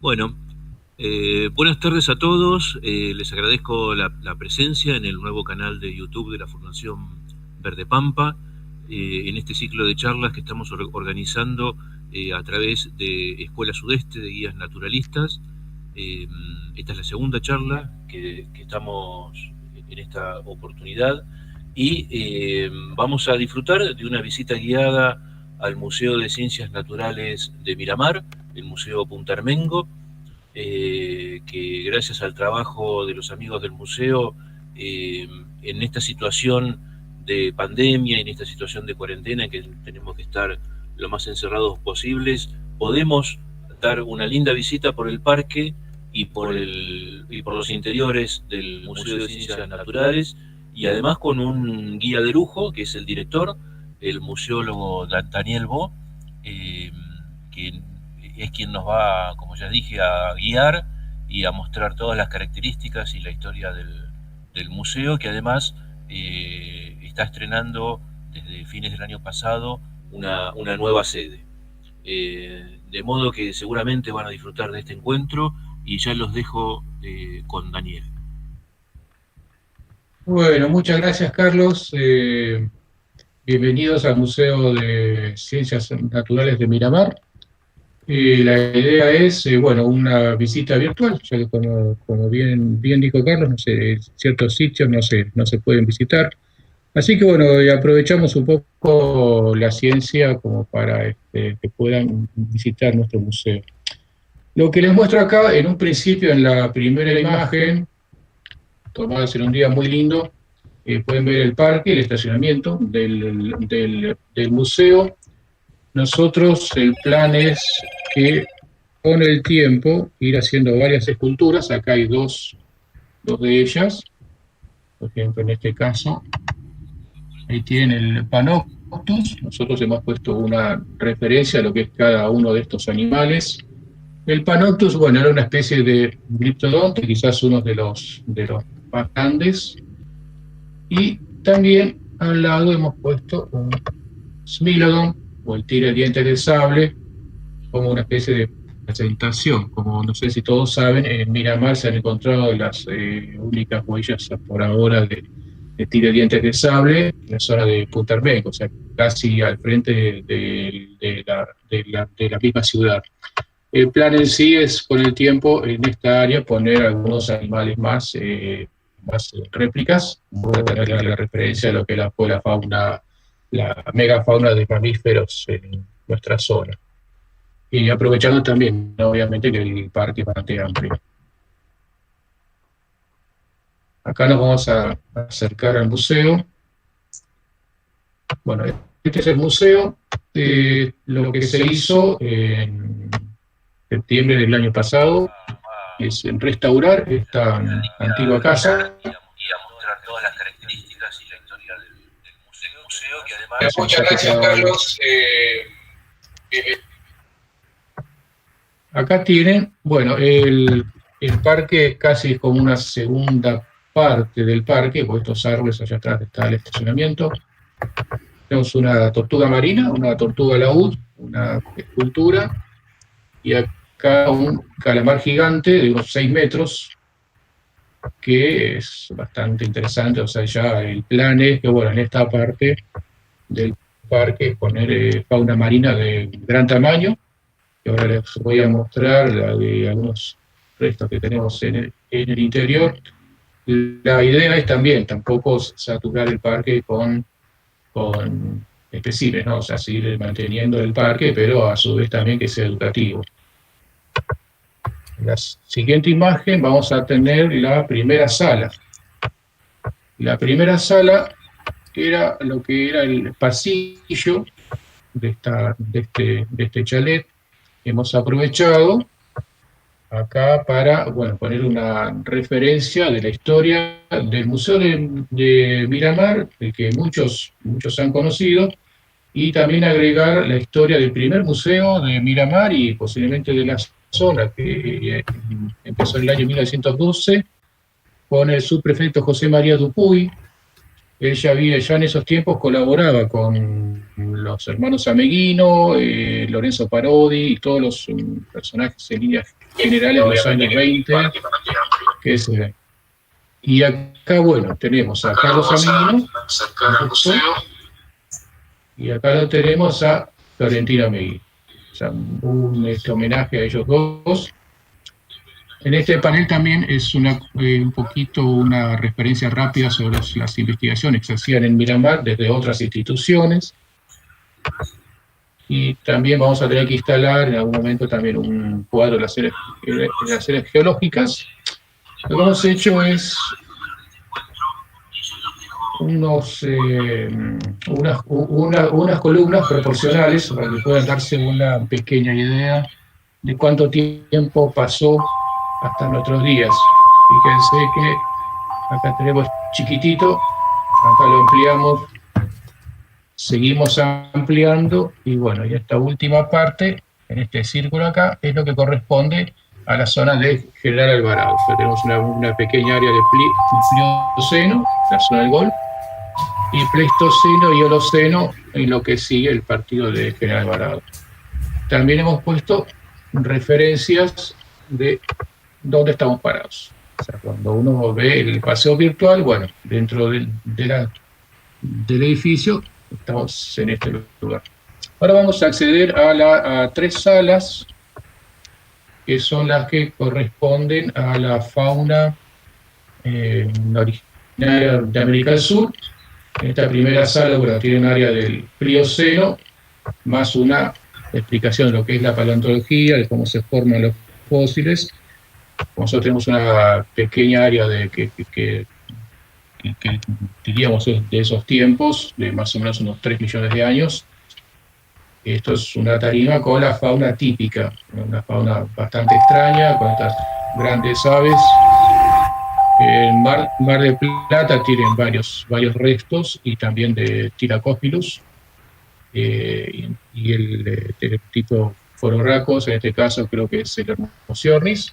Bueno, buenas tardes a todos. Les agradezco la presencia en el nuevo canal de YouTube de la Fundación Verde Pampa, en este ciclo de charlas que estamos organizando a través de Escuela Sudeste de Guías Naturalistas. Esta es la segunda charla que estamos en esta oportunidad y vamos a disfrutar de una visita guiada al Museo de Ciencias Naturales de Miramar, el Museo Punta Armengo, que gracias al trabajo de los amigos del museo, en esta situación de pandemia, en esta situación de cuarentena, en que tenemos que estar lo más encerrados posibles, podemos dar una linda visita por el parque y por los interiores del Museo de Ciencias Naturales, y además con un guía de lujo, que es el director, el museólogo Daniel Bo, que es quien nos va, como ya dije, a guiar y a mostrar todas las características y la historia del museo, que además está estrenando desde fines del año pasado una nueva sede. De modo que seguramente van a disfrutar de este encuentro, y ya los dejo con Daniel. Bueno, muchas gracias, Carlos. Bienvenidos al Museo de Ciencias Naturales de Miramar. La idea es, bueno, una visita virtual, ya que como bien dijo Carlos, no sé, ciertos sitios no se pueden visitar. Así que bueno, y aprovechamos un poco la ciencia como para que puedan visitar nuestro museo. Lo que les muestro acá, en un principio, en la primera imagen, tomada en un día muy lindo, pueden ver el parque, el estacionamiento del museo. Nosotros, el plan es que con el tiempo ir haciendo varias esculturas. Acá hay dos de ellas. Por ejemplo, en este caso, ahí tienen el Panoptus. Nosotros hemos puesto una referencia a lo que es cada uno de estos animales. El Panoptus, bueno, era una especie de gliptodonte, quizás uno de los más grandes. Y también al lado hemos puesto un Smilodon, o el tigre de dientes de sable, como una especie de presentación. Como no sé si todos saben, en Miramar se han encontrado las únicas huellas por ahora de tigre de dientes de sable en la zona de Punta Armengo, o sea, casi al frente de la misma ciudad. El plan en sí es, con el tiempo, en esta área poner algunos animales más réplicas, para tener la referencia de lo que es la fauna, la megafauna de mamíferos en nuestra zona. Y aprovechando también, obviamente, que el parque es bastante amplio. Acá nos vamos a acercar al museo. Bueno, este es el museo. Lo que se hizo en septiembre del año pasado es restaurar esta antigua casa. Y a mostrar todas las características y la historia del museo, que además... Muchas gracias, Carlos. Acá tienen, bueno, el parque es casi como una segunda parte del parque, con estos árboles allá atrás está el estacionamiento. Tenemos una tortuga marina, una tortuga laúd, una escultura, y acá un calamar gigante de unos 6 metros, que es bastante interesante. O sea, ya el plan es que, bueno, en esta parte del parque poner fauna marina de gran tamaño, y ahora les voy a mostrar la de algunos restos que tenemos en el interior. La idea es también tampoco saturar el parque con especímenes, ¿no? O sea, seguir manteniendo el parque, pero a su vez también que sea educativo. En la siguiente imagen vamos a tener la primera sala. La primera sala era lo que era el pasillo de este chalet. Hemos aprovechado acá para, bueno, poner una referencia de la historia del Museo de Miramar, el que muchos han conocido, y también agregar la historia del primer museo de Miramar y posiblemente de la zona, que empezó en el año 1912 con el subprefecto José María Dupuy, Él ya en esos tiempos colaboraba con los hermanos Ameguino, Lorenzo Parodi y todos los personajes en líneas generales de los años 20, que es, y acá, bueno, tenemos a Carlos Ameguino, y acá lo tenemos a Florentina Ameguino. O sea, un homenaje a ellos dos. En este panel también es un poquito una referencia rápida sobre las investigaciones que se hacían en Miramar desde otras instituciones. Y también vamos a tener que instalar en algún momento también un cuadro de las áreas geológicas. Lo que hemos hecho es unas columnas proporcionales para que puedan darse una pequeña idea de cuánto tiempo pasó hasta nuestros días. Fíjense que acá tenemos chiquitito, acá lo ampliamos, seguimos ampliando, y bueno, y esta última parte, en este círculo acá, es lo que corresponde a la zona de General Alvarado. O sea, tenemos una pequeña área de Plioceno, la zona del Golfo, y Pleistoceno y Holoceno en lo que sigue el partido de General Alvarado. También hemos puesto referencias de dónde estamos parados. O sea, cuando uno ve el paseo virtual, bueno, dentro del edificio estamos en este lugar. Ahora vamos a acceder a 3 salas que son las que corresponden a la fauna originaria de América del Sur. En esta primera sala, bueno, tiene un área del Plioceno, más una explicación de lo que es la paleontología, de cómo se forman los fósiles. Nosotros tenemos una pequeña área que diríamos de esos tiempos, de más o menos unos 3 millones de años. Esto es una tarima con la fauna típica, una fauna bastante extraña, con estas grandes aves. El Mar de Plata tienen varios restos, y también de Tiracospilus, y el tipo Fororracos, en este caso creo que es el Hermosiornis.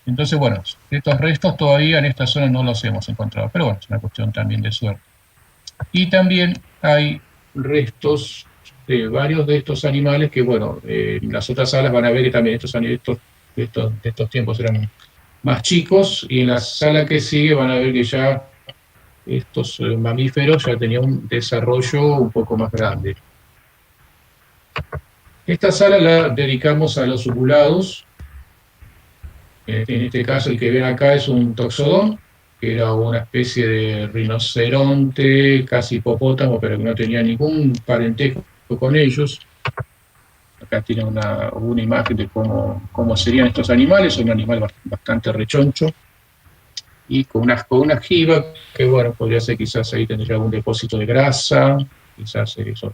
Entonces, bueno, estos restos todavía en esta zona no los hemos encontrado, pero bueno, es una cuestión también de suerte. Y también hay restos de varios de estos animales que, bueno, en las otras salas van a ver que también estos tiempos eran más chicos, y en la sala que sigue van a ver que ya estos mamíferos ya tenían un desarrollo un poco más grande. Esta sala la dedicamos a los ungulados. En este caso, el que ven acá es un toxodón, que era una especie de rinoceronte, casi hipopótamo, pero que no tenía ningún parentesco con ellos. Acá tiene una imagen de cómo serían estos animales. Un animal bastante rechoncho y con una jiba que, bueno, podría ser quizás ahí tendría algún depósito de grasa, quizás eso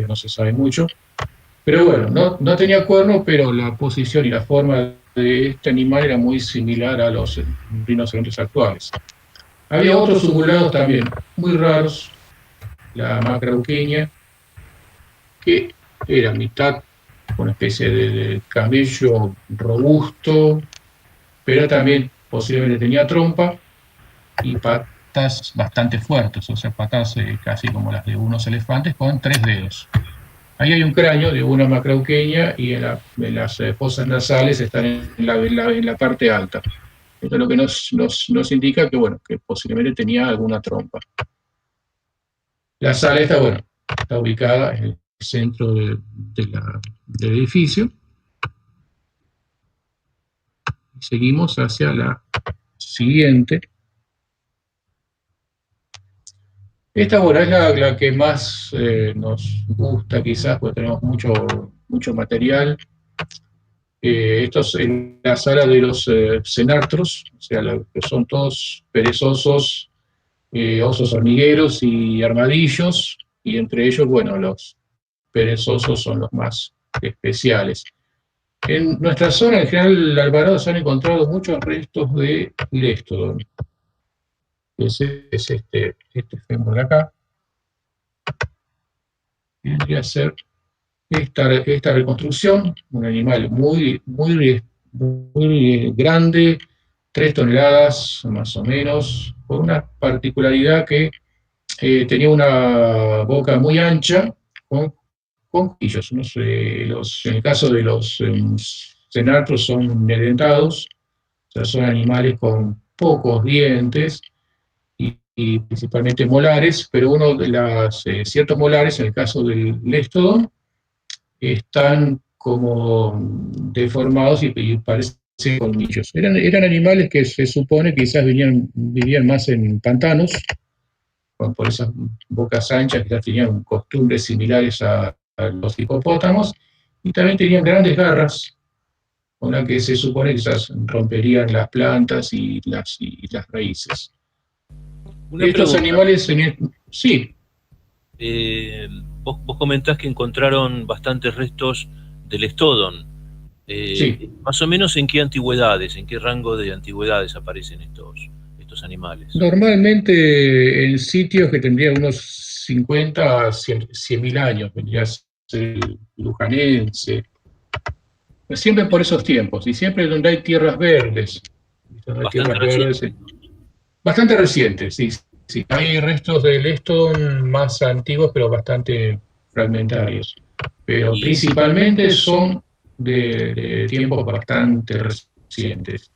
no se sabe mucho. Pero bueno, no tenía cuerno, pero la posición y la forma de este animal era muy similar a los rinocerontes actuales. Había otros ungulados también muy raros, la macrauqueña, que era mitad una especie de cabello robusto, pero también posiblemente tenía trompa y patas bastante fuertes, o sea, patas casi como las de unos elefantes con 3 dedos. Ahí hay un cráneo de una macrauqueña, y en las fosas nasales están en la parte alta. Esto es lo que nos indica que, bueno, que posiblemente tenía alguna trompa. La sala esta, bueno, está ubicada en el centro del edificio. Seguimos hacia la siguiente. Esta, bueno, es la que más nos gusta quizás, porque tenemos mucho material. Esto es en la sala de los cenartros, o sea, que son todos perezosos, osos hormigueros y armadillos, y entre ellos, bueno, los perezosos son los más especiales. En nuestra zona, en General Alvarado, se han encontrado muchos restos de Lestodon. Ese es este fémur de acá. Tendría que ser esta reconstrucción, un animal muy grande, 3 toneladas más o menos, con una particularidad que tenía una boca muy ancha con cuchillos. No sé, en el caso de los cenartros son dedentados, o sea, son animales con pocos dientes y principalmente molares, pero uno de las ciertos molares, en el caso del Lestodon, están como deformados y parecen colmillos. Eran animales que se supone quizás vivían más en pantanos, por esas bocas anchas, quizás tenían costumbres similares a los hipopótamos, y también tenían grandes garras, con las que se supone que quizás romperían las plantas y las raíces. Una Estos pregunta. animales, sí, Vos comentás que encontraron bastantes restos del Estodon. sí. Más o menos en qué antigüedades, en qué rango de antigüedades aparecen estos animales. Normalmente en sitios que tendrían unos 50 a 100.000 años, vendría a ser el lujanense, siempre por esos tiempos, y siempre donde hay tierras verdes. Donde hay Bastante tierras verdes, recientes. bastante recientes, sí, sí. Hay restos del Eston más antiguos, pero bastante fragmentarios. Pero Y principalmente son de tiempos bastante recientes.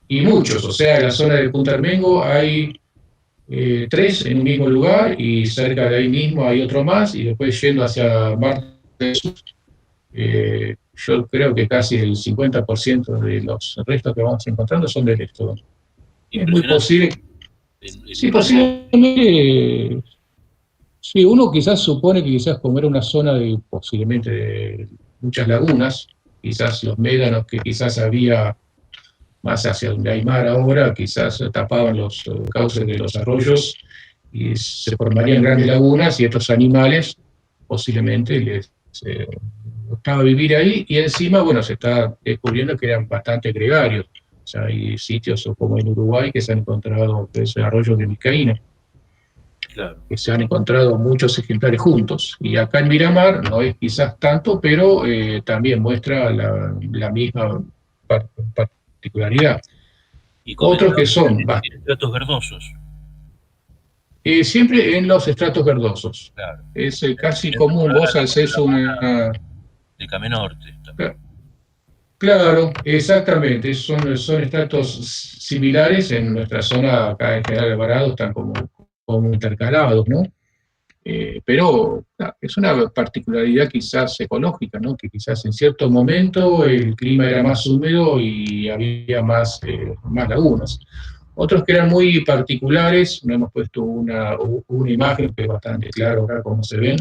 Y muchos, o sea, en la zona de Punta Armengo hay tres en un mismo lugar y cerca de ahí mismo hay otro más y después yendo hacia Mar del Sur, yo creo que casi el 50% de los restos que vamos encontrando son del Estodon. Es muy impresionante. posible, En sí, un rango. posiblemente, sí, uno quizás supone que quizás como era una zona de posiblemente de muchas lagunas, quizás los médanos que quizás había más hacia donde hay mar ahora, quizás tapaban los cauces de los arroyos y se formarían grandes lagunas y estos animales posiblemente les gustaba vivir ahí y encima, bueno, se está descubriendo que eran bastante gregarios. O sea, hay sitios como en Uruguay que se han encontrado ese arroyo de Vizcaína, Claro. que se han encontrado muchos ejemplares juntos. Y acá en Miramar no es quizás tanto, pero también muestra la misma particularidad. Y Otros que comentabas son en estratos verdosos. siempre en los estratos verdosos. Claro. Es casi Dentro común, vos de haces la una. zona de Camenorte también. Claro, exactamente, son estratos similares en nuestra zona, acá en General Alvarado, están como intercalados, ¿no? Pero es una particularidad quizás ecológica, ¿no? Que quizás en cierto momento el clima era más húmedo y había más lagunas. Otros que eran muy particulares, no hemos puesto una imagen que es bastante claro acá cómo se ven.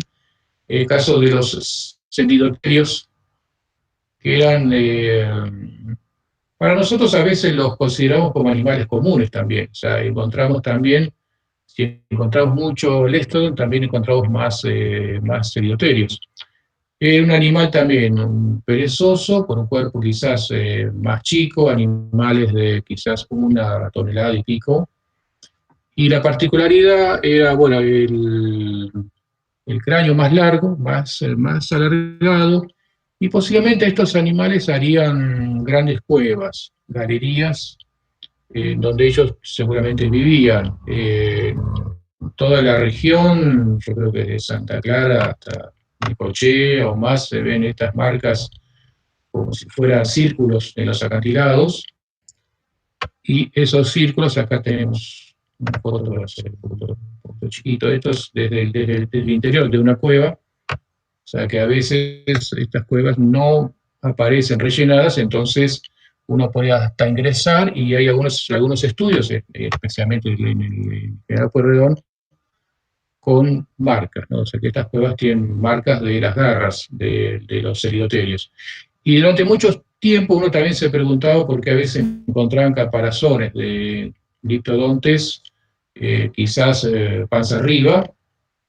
El caso de los cenidoterios, que eran, para nosotros a veces los consideramos como animales comunes también. O sea, encontramos también, si encontramos mucho Lestodon, también encontramos más cenidoterios. Un animal también perezoso, con un cuerpo quizás más chico, animales de quizás 1 tonelada y pico. Y la particularidad era, bueno, el cráneo más largo, más alargado, y posiblemente estos animales harían grandes cuevas, galerías, donde ellos seguramente vivían. Toda la región, yo creo que desde Santa Clara hasta Necochea o más, se ven estas marcas como si fueran círculos en los acantilados, y esos círculos, acá tenemos una foto, un poquito chiquito, estos desde el interior de una cueva, o sea que a veces estas cuevas no aparecen rellenadas, entonces uno puede hasta ingresar y hay algunos estudios, especialmente en el General Pueyrredón, con marcas, ¿no? O sea que estas cuevas tienen marcas de las garras de los ceridoterios. Y durante mucho tiempo uno también se preguntaba por qué a veces encontraban caparazones de diptodontes, quizás panza arriba,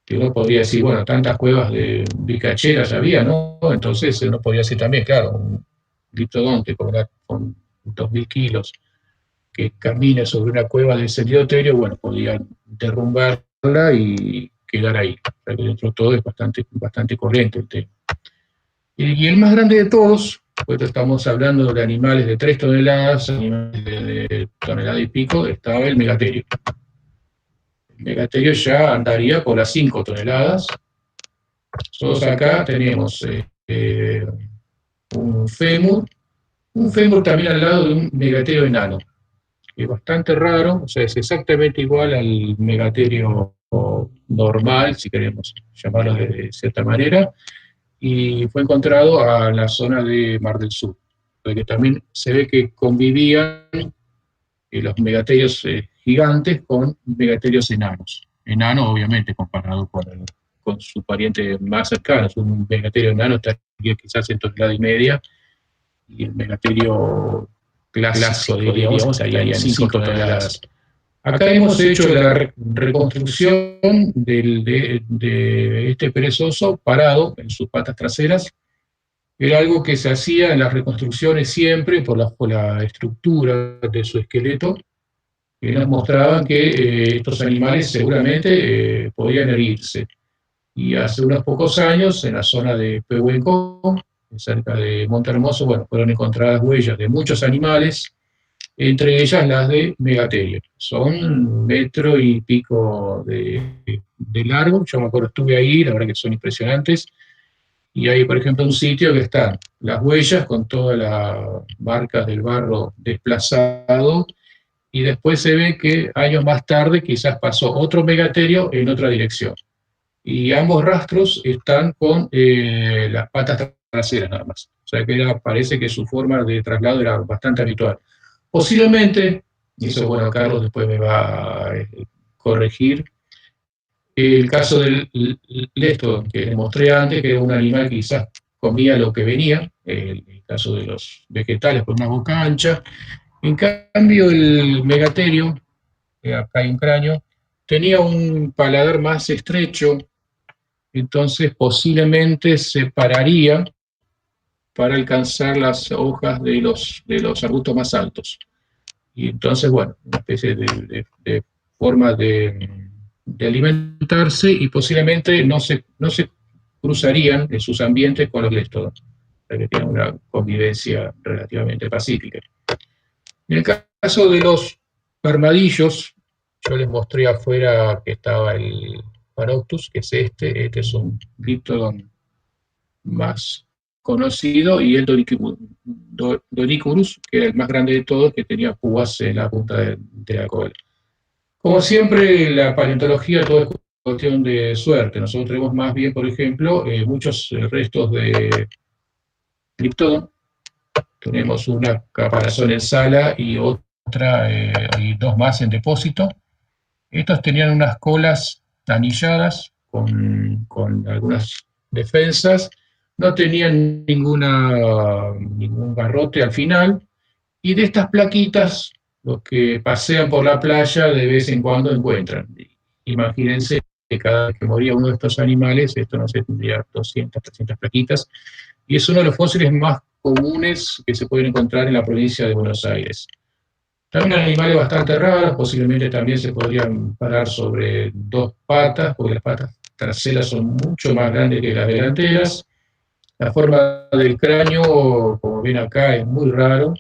que uno podría decir, bueno, tantas cuevas de bicacheras había, ¿no? Entonces uno podría decir también, claro, un diptodonte con 2.000 kilos que camina sobre una cueva del ceridoterio, bueno, podía derrumbarla y quedar ahí. O sea que dentro de todo es bastante corriente el tema. Y el más grande de todos, pues estamos hablando de animales de 3 toneladas, animales de tonelada y pico, estaba el megaterio. El megaterio ya andaría por las 5 toneladas. Nosotros acá tenemos un fémur también al lado de un megaterio enano, que es bastante raro, o sea, es exactamente igual al megaterio normal, si queremos llamarlo de cierta manera, y fue encontrado a la zona de Mar del Sur, porque también se ve que convivían los megaterios gigantes con megaterios enanos. Enano, obviamente, comparado con su pariente más cercano. Un megaterio enano estaría quizás en tonelada y media, y el megaterio clásico, diríamos, estaría en 5 toneladas. Acá hemos hecho la reconstrucción de este perezoso parado en sus patas traseras. Era algo que se hacía en las reconstrucciones siempre por la estructura de su esqueleto, que nos mostraban que estos animales seguramente podían herirse. Y hace unos pocos años, en la zona de Pehuenco, cerca de Montehermoso, bueno, fueron encontradas huellas de muchos animales, entre ellas las de megaterio. Son metro y pico de largo. Yo me acuerdo, estuve ahí, la verdad que son impresionantes. Y hay, por ejemplo, un sitio que están las huellas con todas las marcas del barro desplazado, y después se ve que años más tarde quizás pasó otro megaterio en otra dirección. Y ambos rastros están con las patas traseras nada más. O sea que parece que su forma de traslado era bastante habitual. Posiblemente, y eso, bueno, Carlos después me va a corregir, el caso del lesto que les mostré antes, que era un animal que quizás comía lo que venía, el caso de los vegetales con una boca ancha. En cambio, el megaterio, acá hay un cráneo, tenía un paladar más estrecho, entonces posiblemente se pararía para alcanzar las hojas de los arbustos más altos. Y entonces, bueno, una especie de forma de alimentarse, y posiblemente no se cruzarían en sus ambientes con los léstodos, que tienen una convivencia relativamente pacífica. En el caso de los armadillos, yo les mostré afuera que estaba el Paroctus, que es este es un Diptodon más conocido, y el Dorycurus, que era el más grande de todos, que tenía púas en la punta de la cola. Como siempre, la paleontología todo es cuestión de suerte. Nosotros tenemos más bien, por ejemplo, muchos restos de Cryptodon. Tenemos una caparazón en sala y otra, y dos más en depósito. Estos tenían unas colas anilladas con algunas defensas, no tenían ningún garrote al final, y de estas plaquitas, los que pasean por la playa de vez en cuando encuentran. Imagínense que cada vez que moría uno de estos animales, esto no sé, tendría 200, 300 plaquitas, y es uno de los fósiles más comunes que se pueden encontrar en la provincia de Buenos Aires. También animales bastante raros, posiblemente también se podrían parar sobre dos patas, porque las patas traseras son mucho más grandes que las delanteras. La forma del cráneo, como ven acá, es muy raro,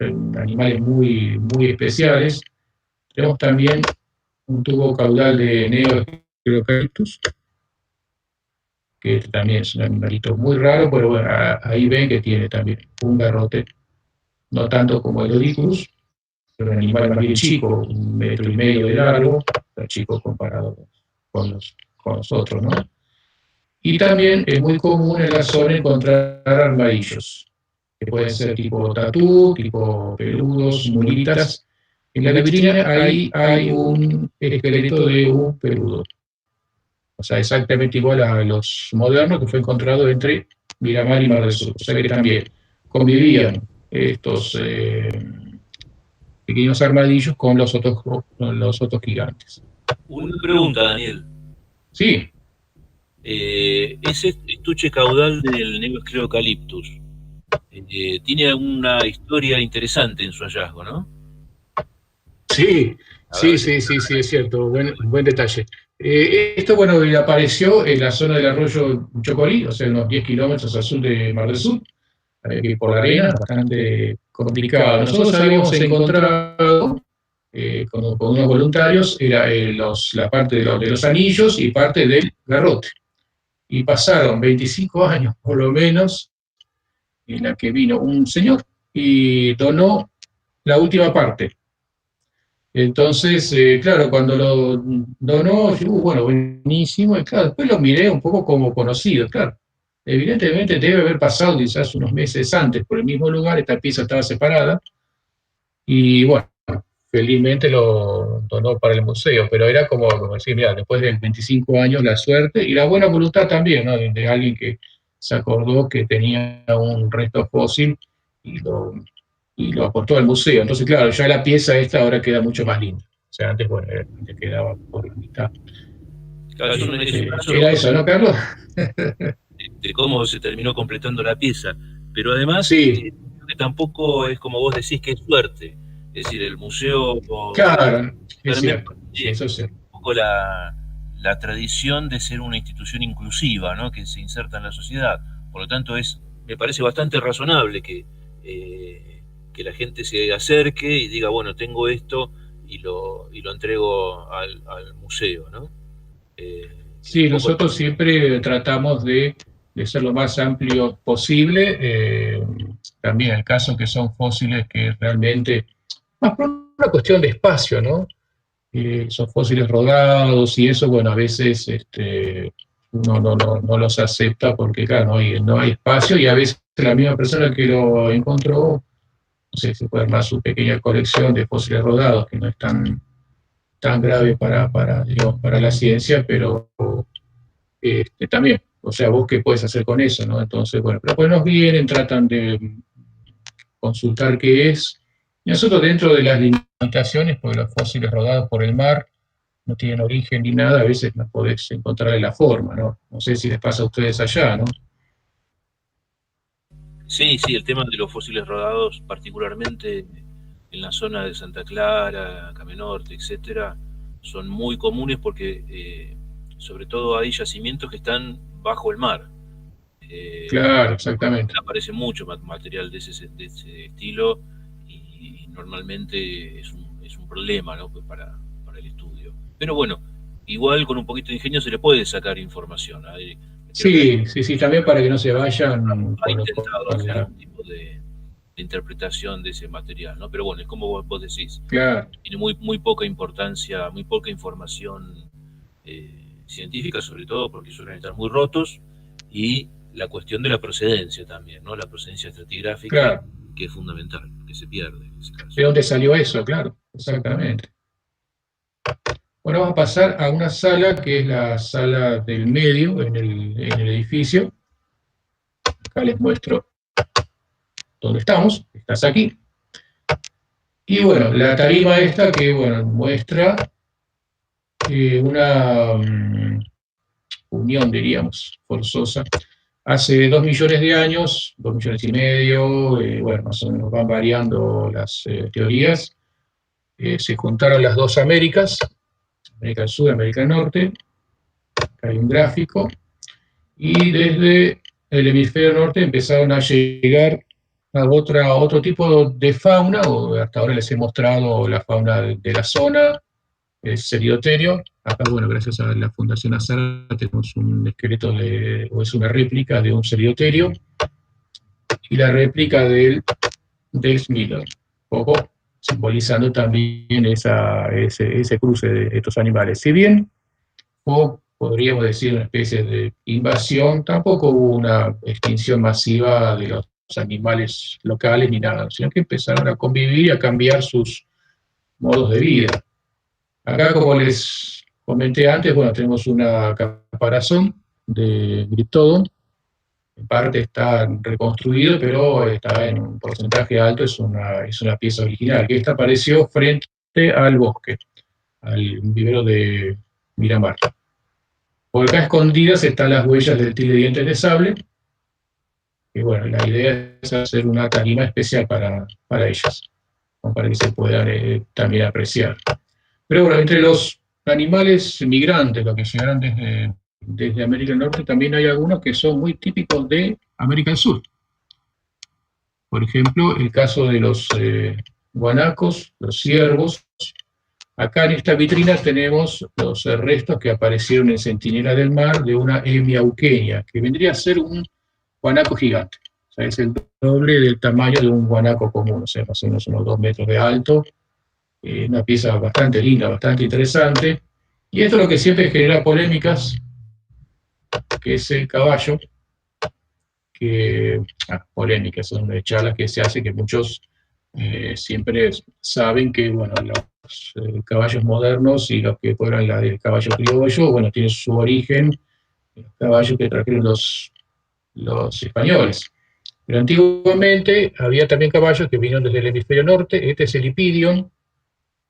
animales muy, muy especiales. Tenemos también un tubo caudal de Neoeucaliptus, que también es un animalito muy raro, pero bueno, ahí ven que tiene también un garrote, no tanto como el Dorycurus, pero un animal más bien chico, 1,5 metros de largo, pero chico comparado con los otros, ¿no? Y también es muy común en la zona encontrar armadillos, que pueden ser tipo tatú, tipo peludos, mulitas. En la vitrina ahí hay un esqueleto de un peludo. O sea, exactamente igual a los modernos, que fue encontrado entre Miramar y Mar del Sur. O sea que también convivían estos pequeños armadillos con los otros gigantes. Una pregunta, Daniel. Sí. Ese estuche caudal del Neoeucaliptus tiene una historia interesante en su hallazgo, ¿no? Sí, es cierto, buen detalle. Esto, bueno, apareció en la zona del arroyo Chocolí, o sea, unos 10 kilómetros al sur de Mar del Sur, por la arena, bastante complicado. Nosotros habíamos encontrado con unos voluntarios, era la parte de los anillos y parte del garrote. Y pasaron 25 años, por lo menos, en la que vino un señor y donó la última parte. Entonces, claro, cuando lo donó, yo, bueno, buenísimo, y claro, después lo miré un poco como conocido, claro. Evidentemente debe haber pasado quizás unos meses antes por el mismo lugar, esta pieza estaba separada, y bueno, felizmente lo donó para el museo, pero era como decir, mira, después de 25 años la suerte y la buena voluntad también, ¿no? De alguien que se acordó que tenía un resto fósil y lo aportó al museo. Entonces, claro, ya la pieza esta ahora queda mucho más linda. O sea, antes, bueno, te quedaba por la mitad. Claro, es un caso Era eso, ¿no, Carlos? de cómo se terminó completando la pieza, pero además Sí, que tampoco es como vos decís que es suerte, es decir, el museo claro, es realmente cierto. Sí, eso es cierto. un poco la tradición de ser una institución inclusiva, ¿no? Que se inserta en la sociedad. Por lo tanto, me parece bastante razonable que la gente se acerque y diga, bueno, tengo esto y lo entrego al museo, ¿no? Un Sí, poco, nosotros siempre tratamos de ser lo más amplio posible. También el caso que son fósiles que realmente, más por una cuestión de espacio, ¿no? Son fósiles rodados y eso, bueno, a veces uno no los acepta porque, claro, no hay espacio y a veces la misma persona que lo encontró, no sé, se puede armar su pequeña colección de fósiles rodados, que no es tan grave digamos, para la ciencia, pero también, o sea, vos qué puedes hacer con eso, ¿no? Entonces, bueno, pero pues nos vienen, tratan de consultar qué es. Y nosotros dentro de las limitaciones, porque los fósiles rodados por el mar no tienen origen ni nada, a veces no podés encontrar la forma, ¿no? No sé si les pasa a ustedes allá, ¿no? sí, sí, el tema de los fósiles rodados, particularmente en la zona de Santa Clara, Camenorte, etcétera, son muy comunes porque, sobre todo, hay yacimientos que están bajo el mar. Claro, exactamente. Aparece mucho material de ese estilo y normalmente es un problema, ¿no? Pues para el estudio. Pero bueno, igual con un poquito de ingenio se le puede sacar información. Creo que Sí, sí, sí, también para que no se vayan ha con intentado hacer la... algún tipo de interpretación de ese material, ¿no? Pero bueno, es como vos decís, Claro, tiene muy poca importancia, muy poca información científica, sobre todo porque suelen estar muy rotos, y la cuestión de la procedencia también, ¿no? La procedencia estratigráfica, claro. que es fundamental, que se pierde en ese ¿De caso. dónde salió eso? Claro, exactamente. Bueno, vamos a pasar a una sala que es la sala del medio en el edificio. Acá les muestro dónde estamos. Estás aquí. Y bueno, la tarima esta que bueno, muestra una unión, diríamos, forzosa. Hace 2 millones de años, 2 millones y medio, bueno, más o menos van variando las teorías, se juntaron las dos Américas, América del Sur y América del Norte, acá hay un gráfico, y desde el hemisferio norte empezaron a llegar a otro tipo de fauna, o hasta ahora les he mostrado la fauna de la zona, el Cerioterio. Acá, bueno, gracias a la Fundación Azara tenemos un esqueleto o es una réplica de un Cerioterio, y la réplica del Miller, un poco simbolizando también ese cruce de estos animales. Si bien o podríamos decir una especie de invasión, tampoco hubo una extinción masiva de los animales locales ni nada, sino que empezaron a convivir y a cambiar sus modos de vida. Acá, como les comenté antes, bueno, tenemos una caparazón de Griptodon, en parte está reconstruido, pero está en un porcentaje alto, es una pieza original, que esta apareció frente al bosque, al vivero de Miramar. Por acá escondidas están las huellas del tigre de dientes de sable, y bueno, la idea es hacer una tarima especial para ellas, ¿no? Para que se puedan también apreciar. Pero bueno, entre los animales migrantes, los que llegaron desde América del Norte, también hay algunos que son muy típicos de América del Sur. Por ejemplo, el caso de los guanacos, los ciervos, Acá en esta vitrina tenemos los restos que aparecieron en Centinela del Mar de una hemiauquenia, que vendría a ser un guanaco gigante. O sea, es el doble del tamaño de un guanaco común, o sea, más o menos unos 2 metros de alto. Una pieza bastante linda, bastante interesante. Y esto es lo que siempre genera polémicas, que es el caballo, que polémicas, son charlas que se hacen que muchos siempre saben que, bueno, los caballos modernos y los que fueron la del caballo criollo, bueno, tienen su origen en los caballos que trajeron los españoles. Pero antiguamente había también caballos que vinieron desde el hemisferio norte. Este es el Hipidion,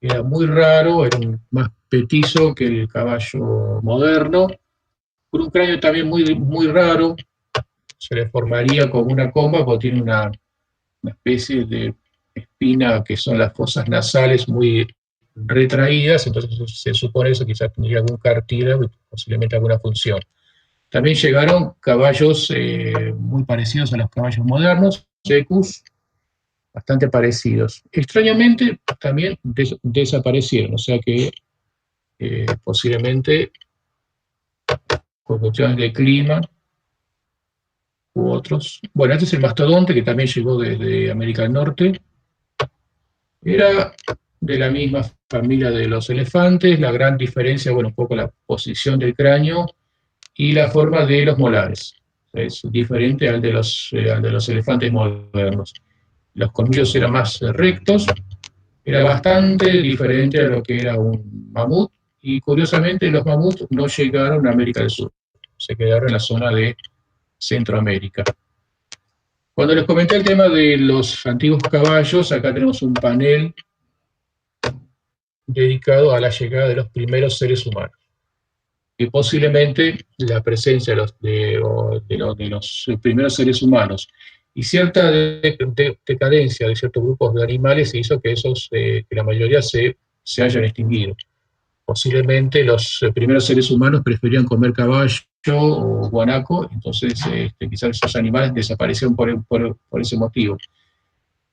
era muy raro, era más petizo que el caballo moderno, con un cráneo también muy, muy raro. Se le formaría como una comba porque tiene una especie de espina que son las fosas nasales muy retraídas, entonces se supone eso quizás tendría algún cartílago y posiblemente alguna función. También llegaron caballos muy parecidos a los caballos modernos, secus, bastante parecidos. Extrañamente también desaparecieron, o sea que posiblemente por cuestiones de clima u otros. Bueno, este es el mastodonte que también llegó desde América del Norte. Era de la misma familia de los elefantes. La gran diferencia, bueno, un poco la posición del cráneo y la forma de los molares. Es diferente al de los elefantes modernos. Los colmillos eran más rectos, era bastante diferente a lo que era un mamut, y curiosamente los mamuts no llegaron a América del Sur, se quedaron en la zona de Centroamérica. Cuando les comenté el tema de los antiguos caballos, acá tenemos un panel dedicado a la llegada de los primeros seres humanos. Y posiblemente la presencia de los primeros seres humanos y cierta decadencia de ciertos grupos de animales hizo que que la mayoría se hayan extinguido. Posiblemente los primeros seres humanos preferían comer caballo o guanaco, entonces quizás esos animales desaparecieron por ese motivo.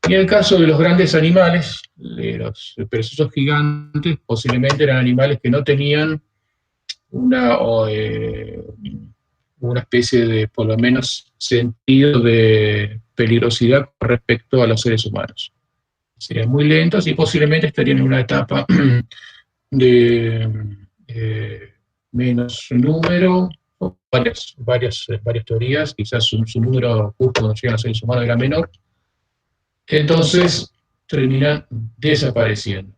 Y en el caso de los grandes animales, de los perezosos gigantes, posiblemente eran animales que no tenían una especie de, por lo menos, sentido de peligrosidad respecto a los seres humanos. Serían muy lentos y posiblemente estarían en una etapa de menos número, varias teorías, quizás su número justo cuando llegan a los seres humanos era menor, entonces terminan desapareciendo.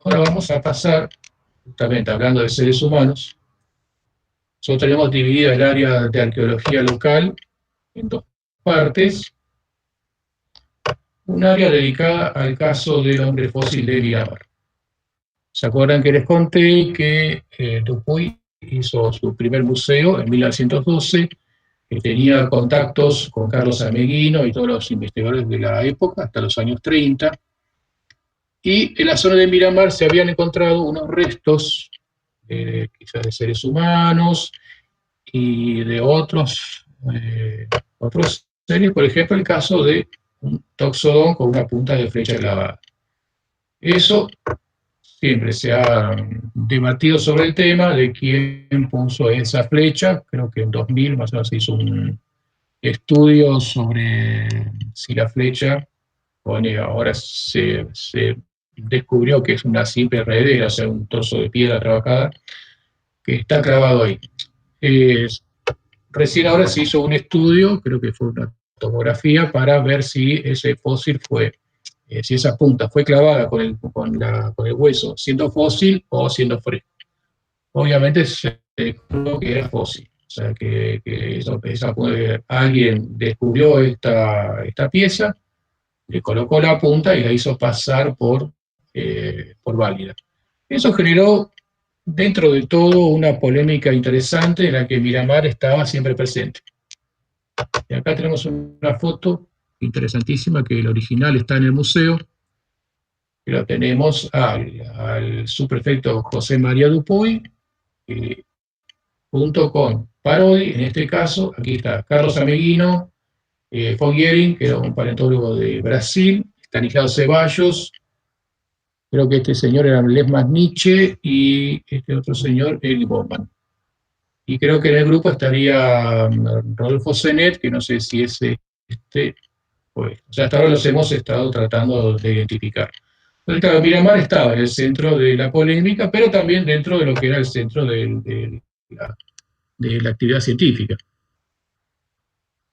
Ahora vamos a pasar, justamente hablando de seres humanos. Nosotros tenemos dividida el área de arqueología local en dos partes. Un área dedicada al caso del hombre fósil de Miramar. ¿Se acuerdan que les conté que Dupuy hizo su primer museo en 1912, que tenía contactos con Carlos Ameguino y todos los investigadores de la época, hasta los años 30, y en la zona de Miramar se habían encontrado unos restos, quizás de seres humanos y de otros seres, por ejemplo el caso de un toxodón con una punta de flecha clavada. Eso siempre se ha debatido sobre el tema de quién puso esa flecha. Creo que en 2000 más o menos se hizo un estudio sobre si la flecha, ahora se descubrió que es una simple redera, o sea, un trozo de piedra trabajada, que está clavado ahí. Recién ahora se hizo un estudio, creo que fue una tomografía, para ver si ese fósil si esa punta fue clavada con el hueso siendo fósil o siendo fresco. Obviamente se descubrió que era fósil, o sea que alguien descubrió esta pieza, le colocó la punta y la hizo pasar por válida. Eso generó, dentro de todo, una polémica interesante en la que Miramar estaba siempre presente. Y acá tenemos una foto interesantísima, que el original está en el museo, y lo tenemos al subprefecto José María Dupuy, junto con Parodi, en este caso, aquí está Carlos Ameguino, Foguierin, que era un paleontólogo de Brasil, Estanislao Ceballos, Creo que este señor era Lesmas Nietzsche y este otro señor, Eli Bowman. Y creo que en el grupo estaría Rodolfo Zenet, que no sé si es pues, o sea, hasta ahora los hemos estado tratando de identificar. Entonces, claro, Miramar estaba en el centro de la polémica, pero también dentro de lo que era el centro de la actividad científica.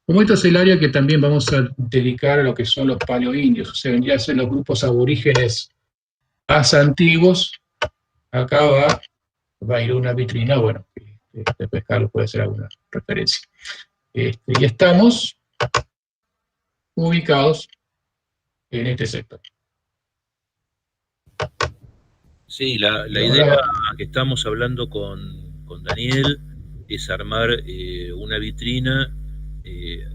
Como esto es el área que también vamos a dedicar a lo que son los paleoindios, o sea, vendrían a ser los grupos aborígenes más antiguos, acá va a ir una vitrina, bueno, después Carlos puede hacer alguna referencia. Y estamos ubicados en este sector. Sí, la idea que estamos hablando con Daniel es armar una vitrina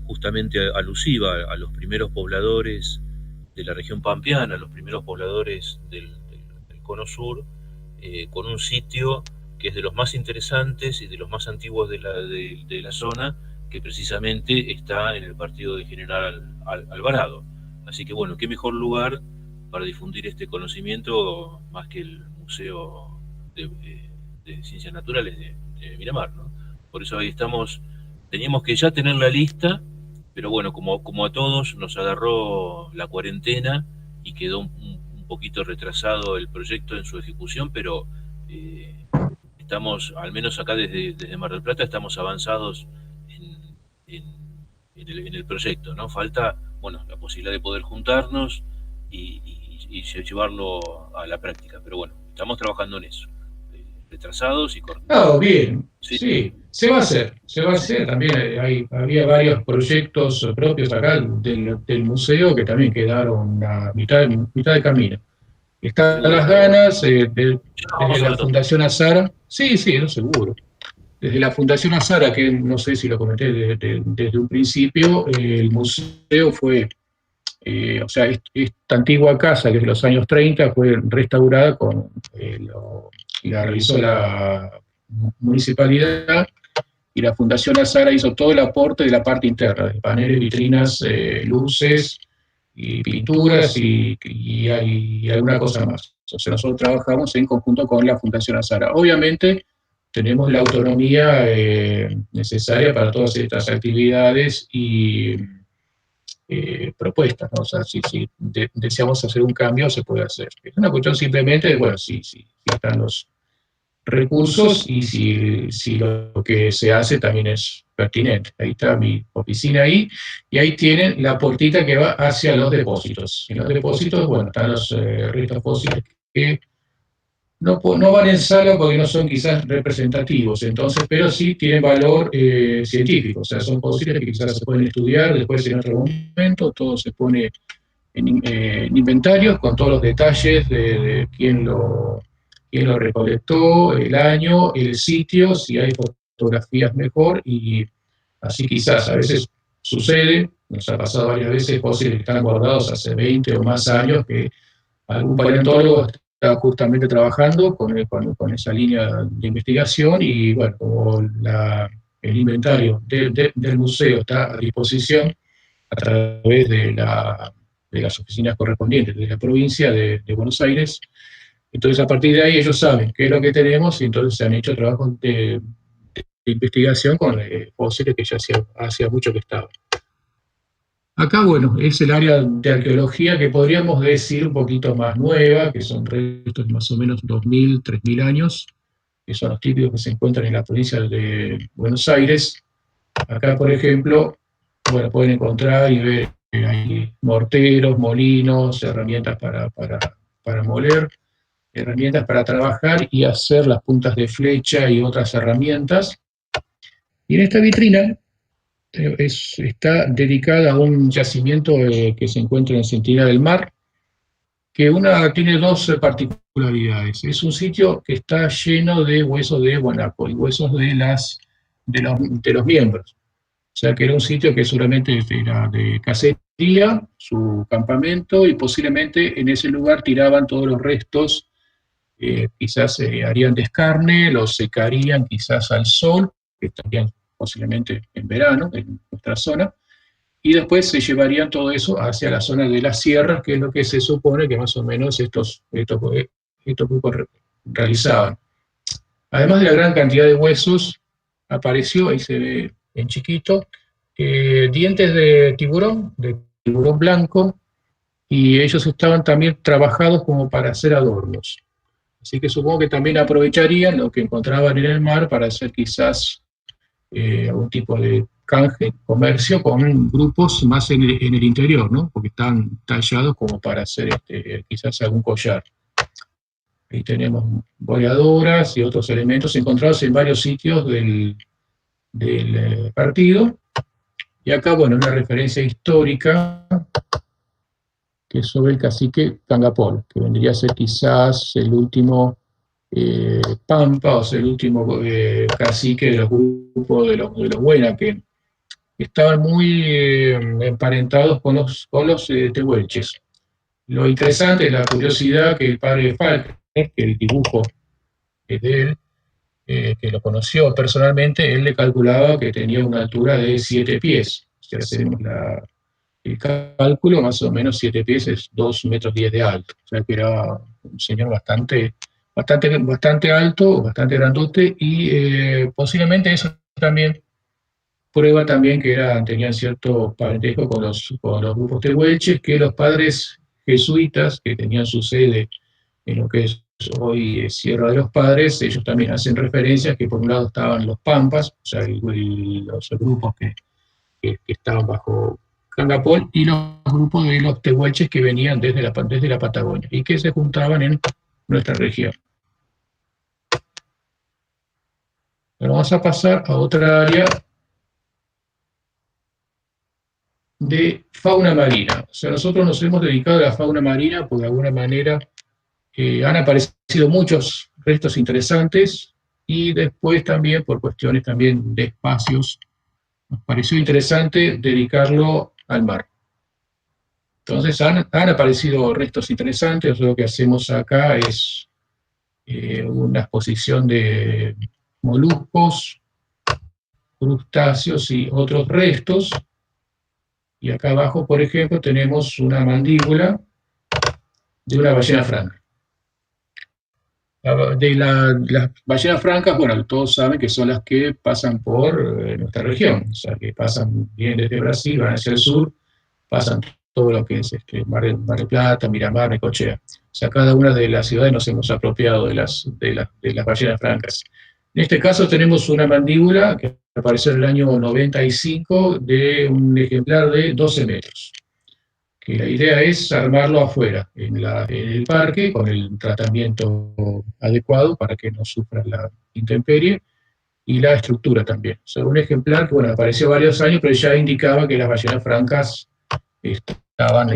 justamente alusiva a los primeros pobladores de la región pampeana, a los primeros pobladores del Cono Sur, con un sitio que es de los más interesantes y de los más antiguos de la zona, que precisamente está en el partido de General Alvarado. Así que bueno, qué mejor lugar para difundir este conocimiento más que el Museo de Ciencias Naturales de Miramar, ¿no? Por eso ahí estamos, teníamos que ya tener la lista, pero bueno, como a todos nos agarró la cuarentena y quedó un poquito retrasado el proyecto en su ejecución, pero estamos, al menos acá desde Mar del Plata, estamos avanzados en el proyecto, ¿no? Falta, bueno, la posibilidad de poder juntarnos y llevarlo a la práctica, pero bueno, estamos trabajando en eso, retrasados y coordinados. Bien, sí, se va a hacer, también había varios proyectos propios acá del museo que también quedaron a mitad de camino. Están las ganas desde la Fundación Azara, sí, eso seguro. Desde la Fundación Azara, que no sé si lo comenté desde un principio, el museo fue, o sea, esta antigua casa que es de los años 30 fue restaurada la realizó la municipalidad y la Fundación Azara hizo todo el aporte de la parte interna, de paneles, vitrinas, luces y pinturas y alguna cosa más. O sea, nosotros trabajamos en conjunto con la Fundación Azara. Obviamente tenemos la autonomía necesaria para todas estas actividades y propuestas, ¿no? O sea, si deseamos hacer un cambio, se puede hacer. Es una cuestión simplemente de, bueno, si están los recursos y si lo que se hace también es pertinente. Ahí está mi oficina ahí, y ahí tienen la puertita que va hacia los depósitos. En los depósitos, bueno, están los restos fósiles que no van en sala porque no son quizás representativos, entonces, pero sí tienen valor científico, o sea, son fósiles que quizás se pueden estudiar después en otro momento, todo se pone en inventarios con todos los detalles de quién lo recolectó, el año, el sitio, si hay fotografías mejor, y así quizás a veces sucede, nos ha pasado varias veces, fósiles que están guardados hace 20 o más años, que algún paleontólogo está justamente trabajando con esa línea de investigación y bueno, como el inventario del museo está a disposición a través de las oficinas correspondientes de la provincia de Buenos Aires, entonces a partir de ahí ellos saben qué es lo que tenemos y entonces se han hecho trabajos de investigación con fósiles que ya hacía mucho que estaban. Acá, bueno, es el área de arqueología que podríamos decir un poquito más nueva, que son restos de más o menos 2.000, 3.000 años, que son los típicos que se encuentran en la provincia de Buenos Aires. Acá, por ejemplo, bueno, pueden encontrar y ver hay morteros, molinos, herramientas para moler, herramientas para trabajar y hacer las puntas de flecha y otras herramientas. Y en esta vitrina está dedicada a un yacimiento que se encuentra en Centinela del Mar, que tiene dos particularidades. Es un sitio que está lleno de huesos de guanaco y huesos de los miembros. O sea que era un sitio que seguramente era de cacería, su campamento, y posiblemente en ese lugar tiraban todos los restos, quizás harían descarne, los secarían quizás al sol, que estarían posiblemente en verano, en nuestra zona, y después se llevarían todo eso hacia la zona de las sierras, que es lo que se supone que más o menos estos grupos realizaban. Además de la gran cantidad de huesos, apareció, ahí se ve en chiquito, dientes de tiburón blanco, y ellos estaban también trabajados como para hacer adornos. Así que supongo que también aprovecharían lo que encontraban en el mar para hacer quizás algún tipo de canje, comercio con grupos más en el interior, ¿no? Porque están tallados como para hacer quizás algún collar. Ahí tenemos boleadoras y otros elementos encontrados en varios sitios del partido. Y acá, bueno, una referencia histórica que es sobre el cacique Cangapol, que vendría a ser quizás el último Pampa, o sea, el último cacique de los grupos de los Buena, que estaban muy emparentados con los tehuelches. Lo interesante, la curiosidad, que el padre Falkner, que el dibujo es de él, que lo conoció personalmente, él le calculaba que tenía una altura de 7 pies. Si hacemos el cálculo, más o menos 7 pies es 2,10 metros de alto. O sea que era un señor bastante alto, bastante grandote, y posiblemente eso también prueba también que tenían cierto parentesco con los grupos tehuelches, que los padres jesuitas, que tenían su sede en lo que es hoy Sierra de los Padres, ellos también hacen referencias que por un lado estaban los Pampas, o sea, los grupos que estaban bajo Cangapol, y los grupos de los tehuelches que venían desde la Patagonia y que se juntaban en nuestra región. Pero vamos a pasar a otra área de fauna marina. O sea, nosotros nos hemos dedicado a la fauna marina porque de alguna manera han aparecido muchos restos interesantes, y después también por cuestiones también de espacios nos pareció interesante dedicarlo al mar. Entonces han aparecido restos interesantes. Nosotros lo que hacemos acá es una exposición de moluscos, crustáceos y otros restos. Y acá abajo, por ejemplo, tenemos una mandíbula de una ballena franca. Las ballenas francas, bueno, todos saben que son las que pasan por nuestra región, o sea, que vienen desde Brasil, van hacia el sur, pasan todo lo que es Mar del Plata, Miramar, Necochea. O sea, cada una de las ciudades nos hemos apropiado de las ballenas francas. En este caso tenemos una mandíbula que apareció en el año 95 de un ejemplar de 12 metros. Que la idea es armarlo afuera, en el parque, con el tratamiento adecuado para que no sufra la intemperie, y la estructura también. O sea, un ejemplar que, bueno, apareció varios años, pero ya indicaba que las ballenas francas estaban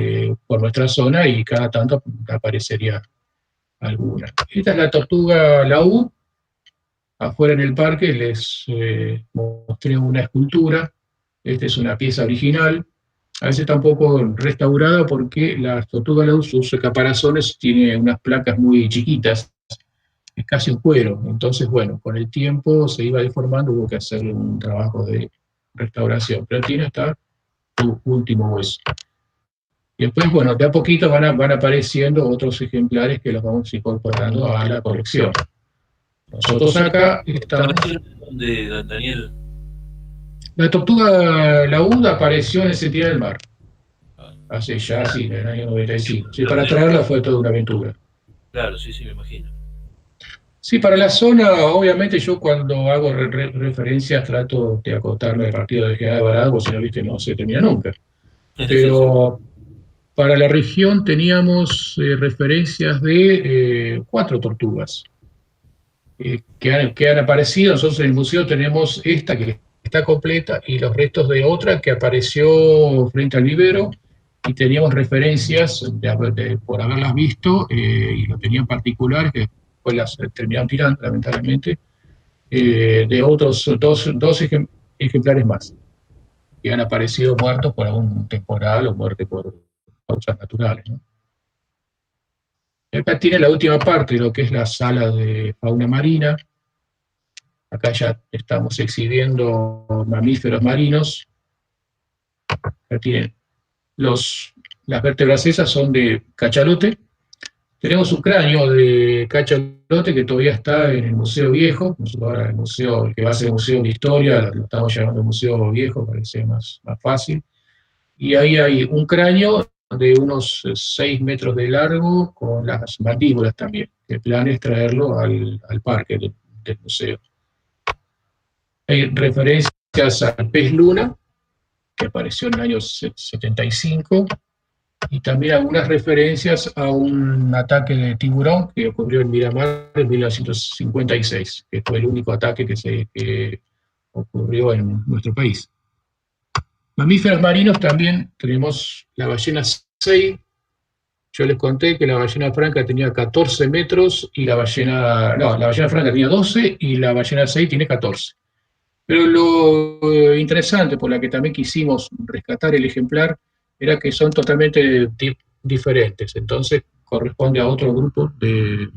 por nuestra zona, y cada tanto aparecería alguna. Esta es la tortuga laúd. Afuera en el parque les mostré una escultura. Esta es una pieza original. A veces está un poco restaurada porque las tortugas laúd, sus caparazones, tiene unas placas muy chiquitas, es casi un cuero. Entonces, bueno, con el tiempo se iba deformando, hubo que hacer un trabajo de restauración. Pero tiene hasta su último hueso. Y después, bueno, de a poquito van apareciendo otros ejemplares que los vamos incorporando a la colección. Nosotros acá estamos... ¿De Daniel? La tortuga laúd apareció en el Sentinela del Mar. Hace ya, sí, en el año 95. Sí, para traerla fue toda una aventura. Claro, sí, me imagino. Sí, para la zona, obviamente yo cuando hago referencias trato de acotarme el partido de General Alvarado, porque si no, viste, no se termina nunca. Pero para la región teníamos referencias de 4 tortugas que han aparecido. Nosotros en el museo tenemos esta que está completa y los restos de otra que apareció frente al vivero, y teníamos referencias por haberlas visto, y lo tenían particulares, que después las terminaron tirando, lamentablemente, de otros dos ejemplares más, que han aparecido muertos por algún temporal o muerte por causas naturales, ¿no? Acá tiene la última parte de lo que es la sala de fauna marina. Acá ya estamos exhibiendo mamíferos marinos. Ya tienen las vértebras esas son de cachalote. Tenemos un cráneo de cachalote que todavía está en el Museo Viejo. Nosotros ahora el museo, el que va a ser el Museo de Historia, lo estamos llamando Museo Viejo para que sea más fácil. Y ahí hay un cráneo de unos 6 metros de largo con las mandíbulas también. El plan es traerlo al parque del museo. Hay referencias al pez luna, que apareció en el año 75, y también algunas referencias a un ataque de tiburón que ocurrió en Miramar en 1956, que fue el único ataque que ocurrió en nuestro país. Mamíferos marinos también tenemos la ballena Sei. Yo les conté que la ballena franca tenía 14 metros y la ballena franca tenía 12 y la ballena Sei tiene 14. Pero lo interesante por la que también quisimos rescatar el ejemplar era que son totalmente diferentes, entonces corresponde a otro grupo de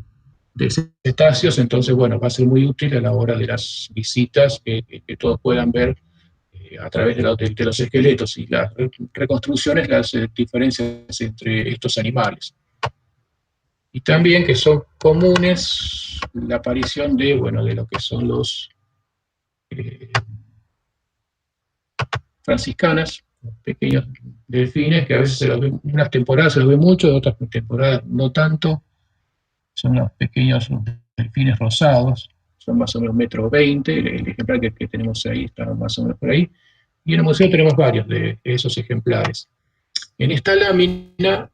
cetáceos, entonces bueno, va a ser muy útil a la hora de las visitas que todos puedan ver a través de los esqueletos y las reconstrucciones, las diferencias entre estos animales. Y también que son comunes la aparición de lo que son los franciscanas, pequeños delfines, que a veces unas temporadas se los ve mucho, otras temporadas no tanto. Son los pequeños delfines rosados, son más o menos 1,20 m, el ejemplar que tenemos ahí está más o menos por ahí. Y en el museo tenemos varios de esos ejemplares. En esta lámina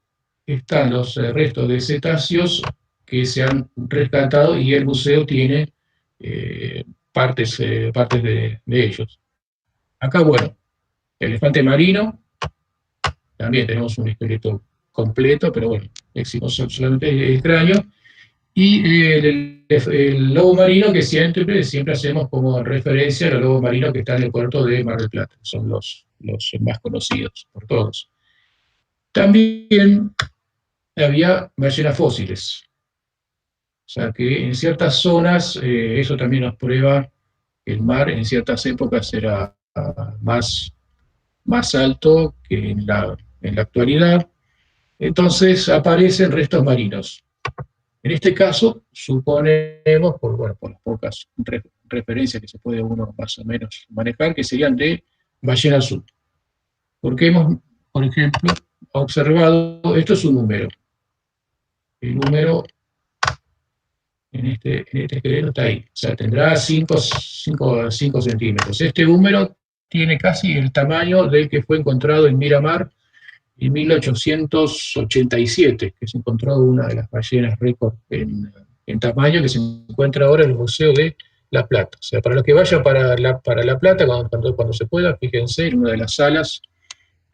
están los restos de cetáceos que se han rescatado y el museo tiene partes de ellos. Acá, elefante marino, también tenemos un esqueleto completo, pero eximos solamente el cráneo. Y el lobo marino, que siempre hacemos como referencia a los lobos marinos que están en el puerto de Mar del Plata, son los más conocidos por todos. También había ballenas fósiles, o sea que en ciertas zonas, eso también nos prueba que el mar en ciertas épocas era más alto que en la actualidad, entonces aparecen restos marinos. En este caso, suponemos, por las pocas referencias que se puede uno más o menos manejar, que serían de ballena azul. Porque hemos, por ejemplo, observado, esto es un número. El número en este esqueleto está ahí, o sea, tendrá 5 centímetros. Este número tiene casi el tamaño del que fue encontrado en Miramar en 1887, que se encontró una de las ballenas récord en tamaño, que se encuentra ahora en el Museo de La Plata. O sea, para los que vayan para La Plata, cuando se pueda, fíjense, en una de las salas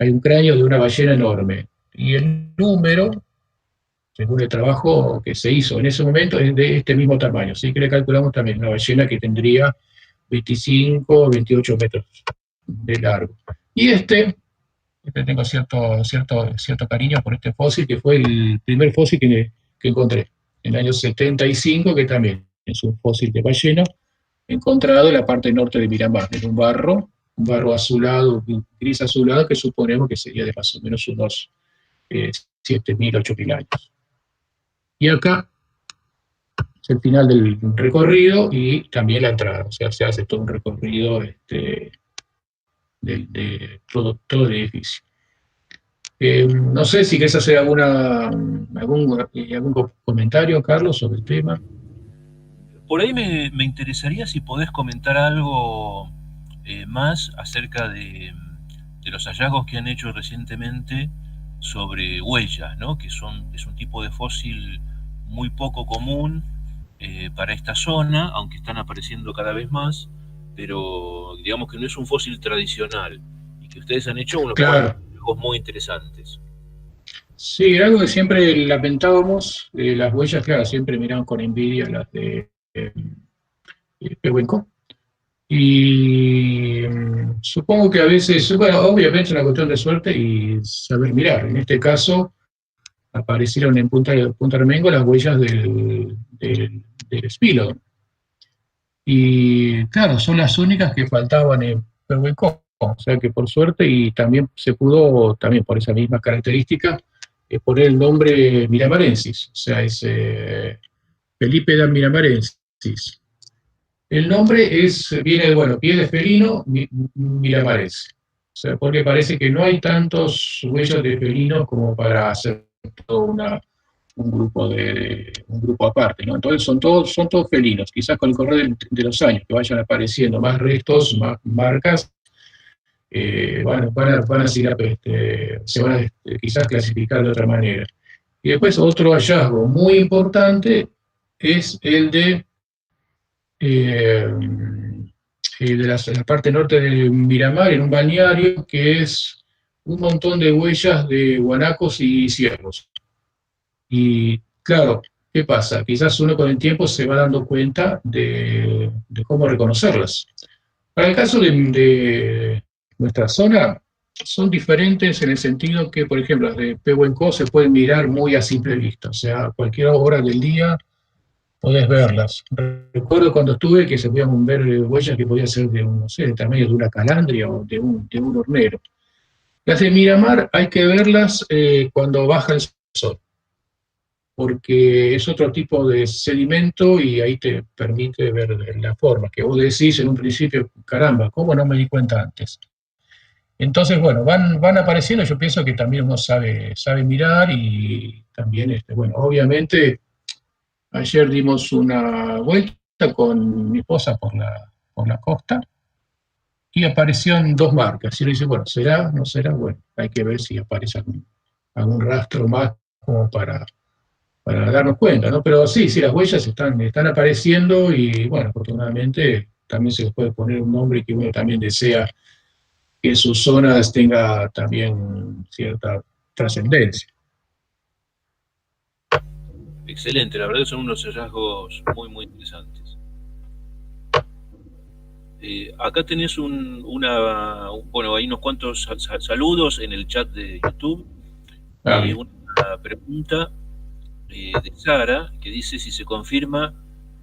hay un cráneo de una ballena enorme. Y el número, según el trabajo que se hizo en ese momento, es de este mismo tamaño. Así que le calculamos también una ballena que tendría 25 o 28 metros de largo. Y tengo cierto cariño por este fósil, que fue el primer fósil que encontré, en el año 75, que también es un fósil de ballena, encontrado en la parte norte de Miramar, en un barro azulado, gris azulado, que suponemos que sería de más o menos unos 7.000, 8.000 años. Y acá es el final del recorrido y también la entrada, o sea, se hace todo un recorrido de todo el edificio. No sé si querés hacer algún comentario, Carlos, sobre el tema. Por ahí me interesaría si podés comentar algo más acerca de los hallazgos que han hecho recientemente sobre huellas, ¿no? Que es un tipo de fósil muy poco común para esta zona, aunque están apareciendo cada vez más, pero digamos que no es un fósil tradicional y que ustedes han hecho unos hallazgos muy interesantes. Sí, algo que siempre lamentábamos, las huellas, claro, siempre miraban con envidia las de Pehuenco. Y supongo que a veces, obviamente es una cuestión de suerte y saber mirar. En este caso, aparecieron en Punta Armengo las huellas del Spilodon. Y claro, son las únicas que faltaban en Pehuenco. O sea que por suerte, y también se pudo, también por esa misma característica, poner el nombre Miramarensis, o sea, es Felipe da Miramarensis. El nombre viene, bueno, pie de felino, miramarense. O sea, porque parece que no hay tantos huellas de felinos como para hacer todo un grupo aparte, ¿no? Entonces son todos felinos. Quizás con el correr de los años que vayan apareciendo más restos, más marcas, van a seguir, se van a quizás clasificar de otra manera. Y después otro hallazgo muy importante es el eh, la parte norte de Miramar, en un balneario, que es un montón de huellas de guanacos y ciervos. Y claro, ¿qué pasa? Quizás uno con el tiempo se va dando cuenta de cómo reconocerlas. Para el caso de nuestra zona, son diferentes en el sentido que, por ejemplo, las de Pehuenco se pueden mirar muy a simple vista, o sea, a cualquier hora del día podés verlas. Recuerdo cuando estuve que se podían ver huellas que podían ser de un, no sé, del tamaño de una calandria o de un hornero. Las de Miramar hay que verlas cuando baja el sol, porque es otro tipo de sedimento y ahí te permite ver la forma, que vos decís en un principio, caramba, ¿cómo no me di cuenta antes? Entonces, bueno, van apareciendo, yo pienso que también uno sabe mirar y también, bueno, obviamente ayer dimos una vuelta con mi esposa por la costa y aparecieron dos marcas. Y uno dice, bueno, ¿será? ¿No será? Bueno, hay que ver si aparece algún rastro más como para darnos cuenta, ¿no? Pero sí, sí, las huellas están apareciendo y, bueno, afortunadamente también se les puede poner un nombre que uno también desea que en sus zonas tenga también cierta trascendencia. Excelente, la verdad que son unos hallazgos muy, muy interesantes. Acá tenés bueno, hay unos cuantos saludos en el chat de YouTube y Ah, una pregunta de Sara que dice si se confirma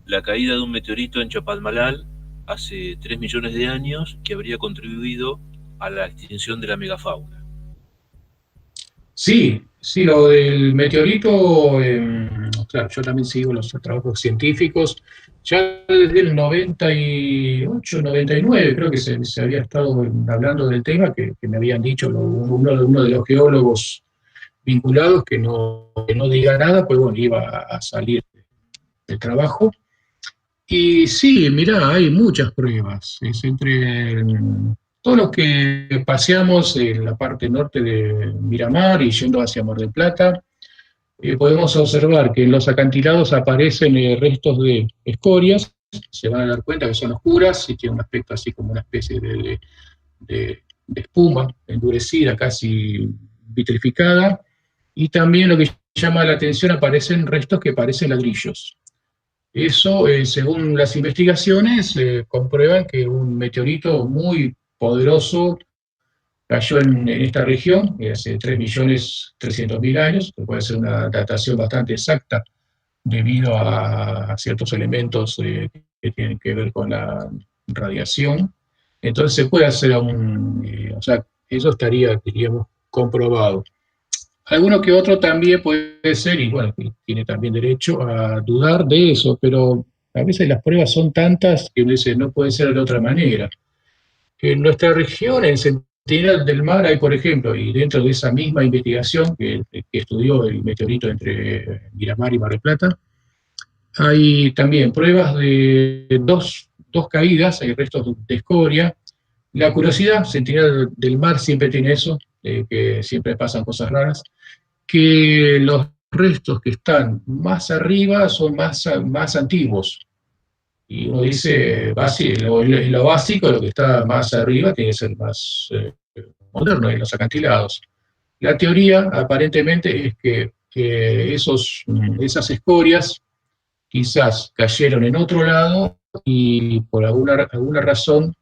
la caída de un meteorito en Chapadmalal hace 3 millones de años que habría contribuido a la extinción de la megafauna. sí, sí, lo del meteorito, claro, yo también sigo los trabajos científicos. Ya desde el 98, 99, creo que se había estado hablando del tema, que me habían dicho uno de los geólogos vinculados que no diga nada, pues bueno, iba a salir del trabajo. Y sí, mirá, hay muchas pruebas. Es entre todos los que paseamos en la parte norte de Miramar y yendo hacia Mar del Plata, podemos observar que en los acantilados aparecen restos de escorias, se van a dar cuenta que son oscuras y tienen un aspecto así como una especie de espuma endurecida, casi vitrificada, y también lo que llama la atención, aparecen restos que parecen ladrillos. Eso, según las investigaciones, comprueban que un meteorito muy poderoso cayó en esta región hace 3.300.000 años, que puede ser una datación bastante exacta debido a ciertos elementos que tienen que ver con la radiación. Entonces se puede hacer o sea, eso estaría, diríamos, comprobado. Alguno que otro también puede ser, y bueno, tiene también derecho a dudar de eso, pero a veces las pruebas son tantas que uno dice, no puede ser de otra manera. En nuestra región, en Centinela del Mar, hay, por ejemplo, y dentro de esa misma investigación que estudió el meteorito entre Miramar y Mar del Plata, hay también pruebas de dos caídas, hay restos de escoria. La curiosidad, Centinela del Mar siempre tiene eso, que siempre pasan cosas raras, que los restos que están más arriba son más antiguos. Y uno dice, lo básico, lo que está más arriba, tiene que ser más moderno en los acantilados. La teoría, aparentemente, es que esas escorias quizás cayeron en otro lado y por alguna razón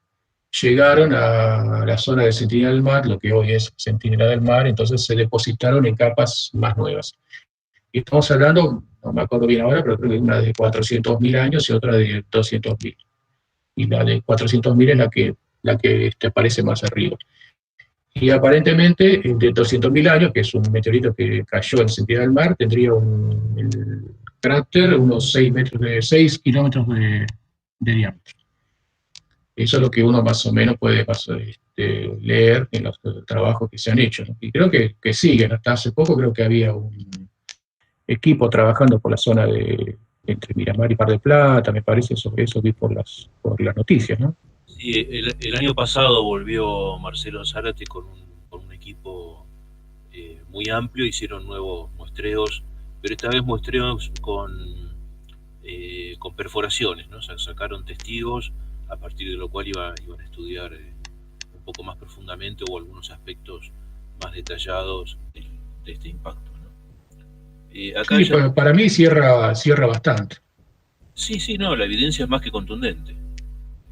llegaron a la zona de Centinela del Mar, lo que hoy es Centinela del Mar, entonces se depositaron en capas más nuevas. Y estamos hablando, no me acuerdo bien ahora, pero creo que una de 400.000 años y otra de 200.000. Y la de 400.000 es la que la que aparece más arriba. Y aparentemente, de 200.000 años, que es un meteorito que cayó en sentido del mar, tendría el cráter unos 6 kilómetros de diámetro. Eso es lo que uno más o menos puede leer en los trabajos que se han hecho, ¿no? Y creo que siguen. Hasta hace poco creo que había un equipo trabajando por la zona entre Miramar y Mar del Plata, me parece, eso vi por las noticias, ¿no? Sí, el año pasado volvió Marcelo Zárate con un equipo muy amplio, hicieron nuevos muestreos, pero esta vez muestreos con perforaciones, ¿no? O sea, sacaron testigos a partir de lo cual iban a estudiar un poco más profundamente o algunos aspectos más detallados de este impacto, ¿no? Acá Sí, ya, para mí cierra bastante. sí, no, la evidencia es más que contundente.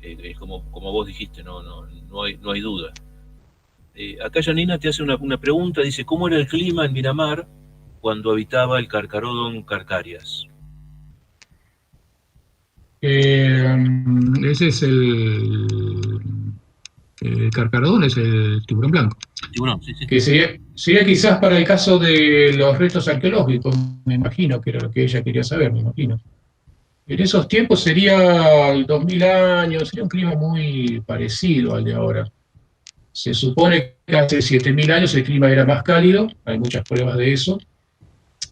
Es como vos dijiste, no hay duda. Acá Janina te hace una pregunta, dice, ¿cómo era el clima en Miramar cuando habitaba el Carcharodon carcarias? Ese es el carcarodón, es el tiburón blanco. Tiburón, sí, sí. Que sería quizás para el caso de los restos arqueológicos, me imagino, que era lo que ella quería saber, me imagino. En esos tiempos sería 2000 años, sería un clima muy parecido al de ahora. Se supone que hace 7000 años el clima era más cálido, hay muchas pruebas de eso.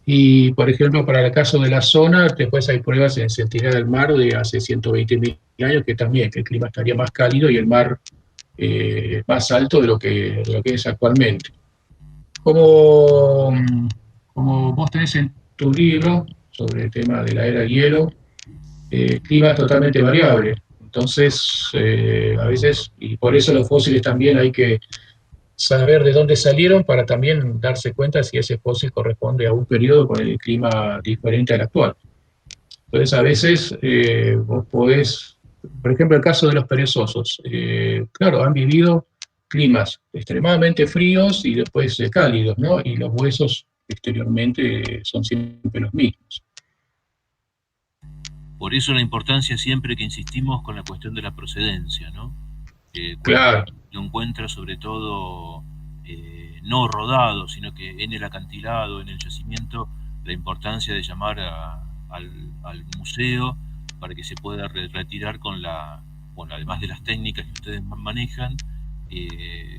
Y, por ejemplo, para el caso de la zona, después hay pruebas en Centinela del Mar de hace 120.000 años que también que el clima estaría más cálido y el mar más alto de lo que es actualmente. Como, como vos tenés en tu libro sobre el tema de la era del hielo, el clima es totalmente variable. Entonces, a veces, y por eso los fósiles también hay que saber de dónde salieron para también darse cuenta si ese fósil corresponde a un periodo con el clima diferente al actual. Entonces, a veces vos podés, por ejemplo, el caso de los perezosos, claro, han vivido climas extremadamente fríos y después cálidos, ¿no? Y los huesos exteriormente son siempre los mismos. Por eso la importancia siempre que insistimos con la cuestión de la procedencia, ¿no? Cuento Claro, lo encuentra sobre todo no rodado, sino que en el acantilado, en el yacimiento, la importancia de llamar al museo para que se pueda retirar bueno, además de las técnicas que ustedes manejan,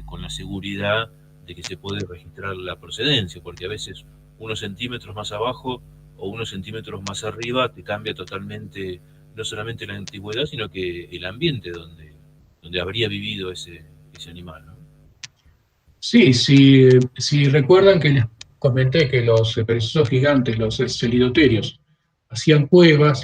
con la seguridad de que se puede registrar la procedencia, porque a veces unos centímetros más abajo o unos centímetros más arriba te cambia totalmente no solamente la antigüedad, sino que el ambiente donde habría vivido ese animal, ¿no? sí, si recuerdan que les comenté que los perezosos gigantes, los celidoterios, hacían cuevas,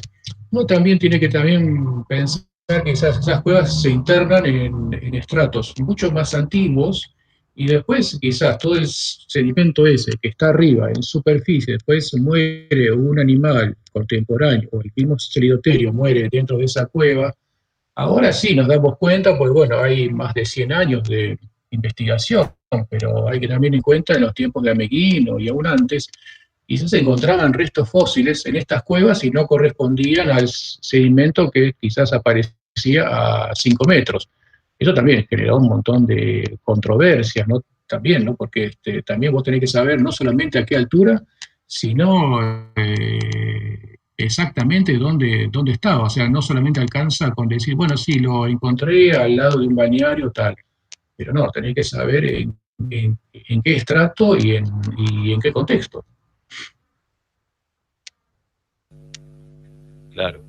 uno también tiene que también pensar que esas cuevas se internan en estratos mucho más antiguos y después quizás todo el sedimento ese que está arriba, en superficie, después muere un animal contemporáneo o el mismo celidoterio muere dentro de esa cueva. Ahora sí nos damos cuenta, pues bueno, hay más de 100 años de investigación, pero hay que también en cuenta en los tiempos de Ameguino y aún antes, quizás se encontraban restos fósiles en estas cuevas y no correspondían al sedimento que quizás aparecía a 5 metros. Eso también generó un montón de controversias, ¿no? También, ¿no? Porque también vos tenés que saber no solamente a qué altura, sino exactamente dónde estaba. O sea, no solamente alcanza con decir, bueno, sí, lo encontré al lado de un balneario, tal. Pero no, tenés que saber en qué estrato y en qué contexto. Claro.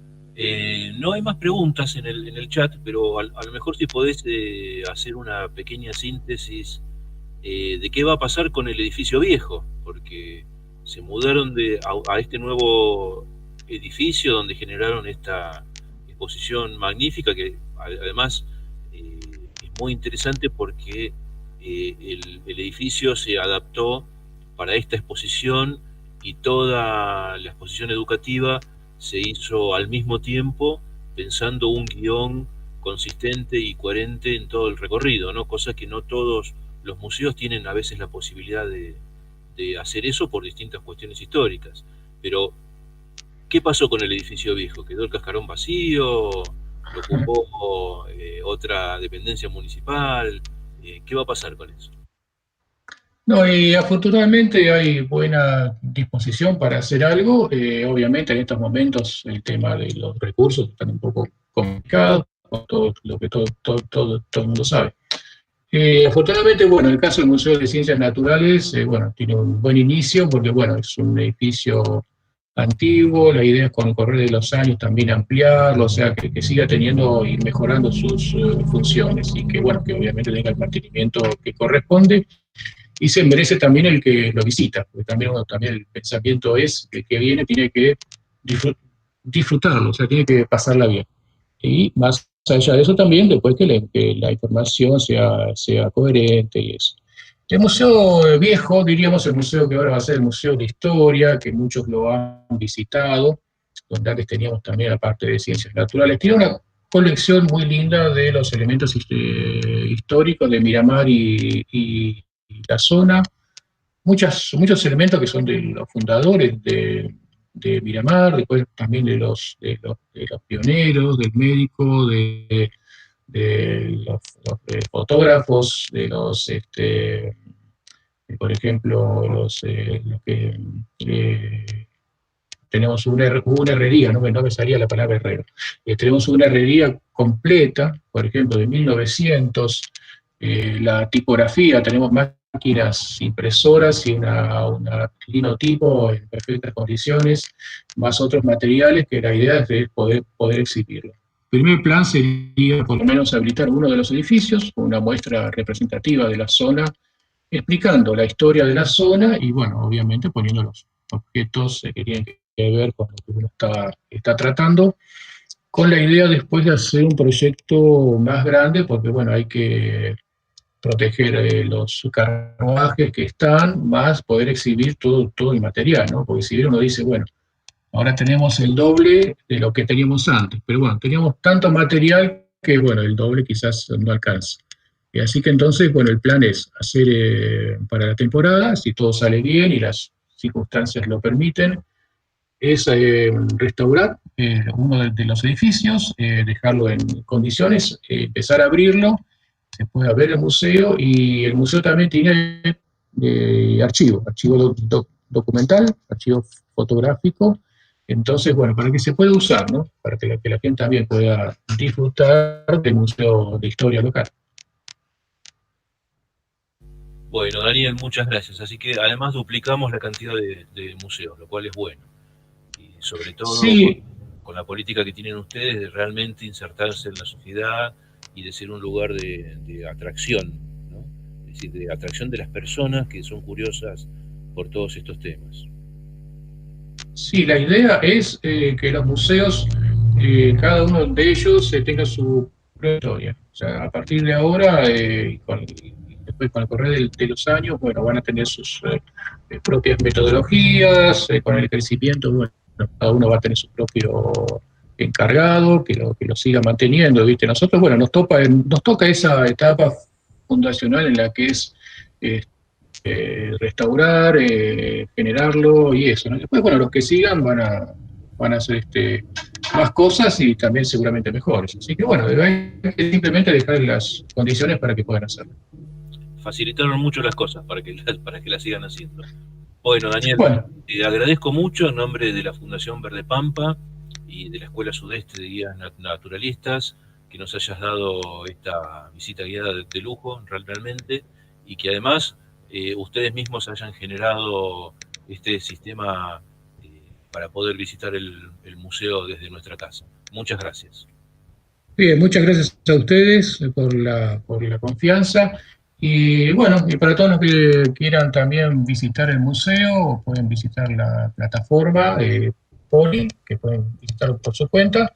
No hay más preguntas en el chat, pero a lo mejor si podés hacer una pequeña síntesis de qué va a pasar con el edificio viejo, porque se mudaron a este nuevo edificio donde generaron esta exposición magnífica que además es muy interesante porque el edificio se adaptó para esta exposición y toda la exposición educativa se hizo al mismo tiempo pensando un guión consistente y coherente en todo el recorrido, ¿no? Cosa que no todos los museos tienen a veces la posibilidad de hacer eso por distintas cuestiones históricas. Pero, ¿qué pasó con el edificio viejo? ¿Quedó el cascarón vacío? lo ocupó otra dependencia municipal. ¿Qué va a pasar con eso? No, y afortunadamente hay buena disposición para hacer algo. Obviamente en estos momentos el tema de los recursos están un poco complicados, con todo lo que todo el mundo sabe. Afortunadamente, bueno, el caso del Museo de Ciencias Naturales, bueno, tiene un buen inicio porque, bueno, es un edificio antiguo, la idea es con el correr de los años también ampliarlo, o sea, que siga teniendo y mejorando sus funciones y que, bueno, que obviamente tenga el mantenimiento que corresponde y se merece también el que lo visita, porque también, bueno, también el pensamiento es que el que viene tiene que disfrutarlo, o sea, tiene que pasarla bien. Y más allá de eso también, después que la información sea coherente y eso. El museo viejo, diríamos el museo que ahora va a ser el Museo de Historia, que muchos lo han visitado, donde antes teníamos también la parte de ciencias naturales. Tiene una colección muy linda de los elementos históricos de Miramar y la zona, muchos elementos que son de los fundadores de Miramar, después también de los pioneros, del médico, de los fotógrafos, por ejemplo, los que tenemos una herrería, no me salía la palabra herrero, tenemos una herrería completa, por ejemplo, de 1900, la tipografía, tenemos máquinas impresoras y una linotipo en perfectas condiciones, más otros materiales que la idea es de poder exhibirlo. El primer plan sería por lo menos habilitar uno de los edificios, una muestra representativa de la zona, explicando la historia de la zona y, bueno, obviamente poniendo los objetos que tienen que ver con lo que uno está tratando, con la idea después de hacer un proyecto más grande, porque, bueno, hay que proteger los carruajes que están, más poder exhibir todo el material, ¿no? Porque si bien uno dice, bueno, ahora tenemos el doble de lo que teníamos antes, pero bueno, teníamos tanto material que, bueno, el doble quizás no alcanza. Así que entonces, bueno, el plan es hacer para la temporada, si todo sale bien y las circunstancias lo permiten, es restaurar uno de los edificios, dejarlo en condiciones, empezar a abrirlo, se puede ver el museo y el museo también tiene archivo documental, archivo fotográfico, entonces, bueno, para que se pueda usar, ¿no? Para que la gente también pueda disfrutar del Museo de Historia local. Bueno, Daniel, muchas gracias. Así que además duplicamos la cantidad de museos, lo cual es bueno. Y sobre todo Sí, con la política que tienen ustedes de realmente insertarse en la sociedad y de ser un lugar de atracción, ¿no? Es decir, de atracción de las personas que son curiosas por todos estos temas. sí, la idea es que los museos, cada uno de ellos, tenga su propia historia. O sea, a partir de ahora, después con el correr de los años, bueno, van a tener sus propias metodologías, con el crecimiento, bueno, cada uno va a tener su propio encargado, que lo siga manteniendo, ¿viste? Nosotros, bueno, nos toca esa etapa fundacional en la que es eh, restaurar, generarlo y eso, ¿no? Después, bueno, los que sigan van a hacer más cosas y también seguramente mejores. Así que, bueno, hay que simplemente dejar las condiciones para que puedan hacerlo. Facilitaron mucho las cosas para que las sigan haciendo. Bueno, Daniel, Bueno, te agradezco mucho en nombre de la Fundación Verde Pampa y de la Escuela Sudeste de Guías Naturalistas que nos hayas dado esta visita guiada de lujo realmente y que además ustedes mismos hayan generado este sistema para poder visitar el museo desde nuestra casa. Muchas gracias. bien, muchas gracias a ustedes por la confianza. Y bueno, y para todos los que quieran también visitar el museo, pueden visitar la plataforma Poli, que pueden visitarlo por su cuenta.